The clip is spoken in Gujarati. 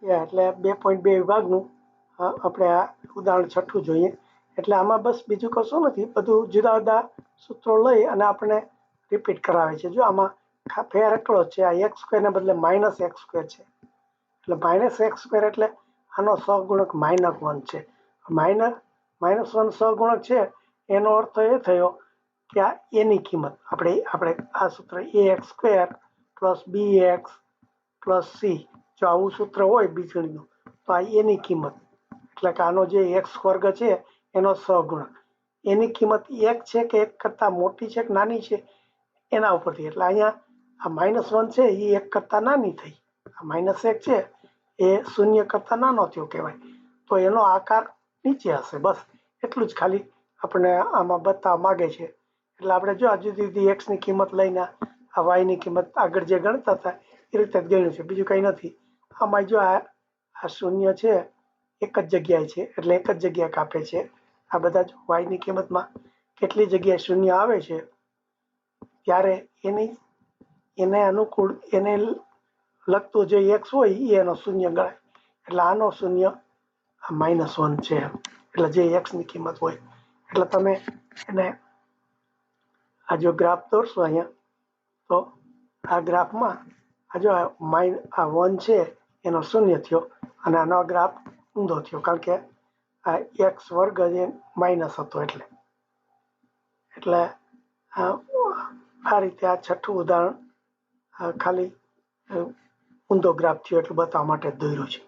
એટલે 2.2 વિભાગનું આપણે આ ઉદાહરણ છઠ્ઠું જોઈએ. એટલે આમાં બસ બીજું કશું નથી, બધું જુદા જુદા સૂત્રો લઈ અને આપણે રિપીટ કરાવે છે. જો આમાં ફેર એટલો છે, આ x² ને બદલે -x² છે, એટલે -x² એટલે આનો સહગુણક -1 છે. -1 સહગુણક છે એનો અર્થ એ થયો કે આ એની કિંમત આપણે આ સૂત્ર ax² + bx + c, જો આવું સૂત્ર હોય બીજગણીનું તો આ એની કિંમત, એટલે કે આનો જે x² છે એનો સહગુણક, એની કિંમત 1 છે કે 1 કરતાં મોટી છે કે નાની છે એના ઉપરથી. એટલે અહીંયા આ -1 છે એ 1 કરતાં નાની થઈ, આ -1 છે એ 0 કરતાં નાનો થયો કહેવાય, તો એનો આકાર નીચે હશે. બસ એટલું જ ખાલી આપણે આમાં બતાવવા માગે છે. એટલે આપણે જો આ જુદી જુદી એક્સની કિંમત લઈને આ વાયની કિંમત આગળ જે ગણતા હતા એ રીતે જ ગણ્યું છે, બીજું કંઈ નથી. આમાં જો આ 0 છે એક જ જગ્યાએ છે એટલે એક જ જગ્યાએ કાપે છે. આ બધા જ વાયની કિંમતમાં કેટલી જગ્યાએ 0 આવે છે ત્યારે એને અનુકૂળ એને લગતું જે એક્સ હોય એ એનો 0 ગણાય. એટલે આનો 0 આ -1 છે, એટલે જે એક્સની કિંમત હોય. એટલે તમે એને આ જો ગ્રાફ દોરશો અહીંયા, તો આ ગ્રાફમાં આ જો આ 1 છે એનો 0 થયો અને આનો ગ્રાફ ઊંધો થયો, કારણ કે આ x² એ માઇનસ હતો. એટલે આ રીતે આ છઠ્ઠું ઉદાહરણ ખાલી ઊંધો ગ્રાફ થયો એટલું બતાવવા માટે દોર્યું છે.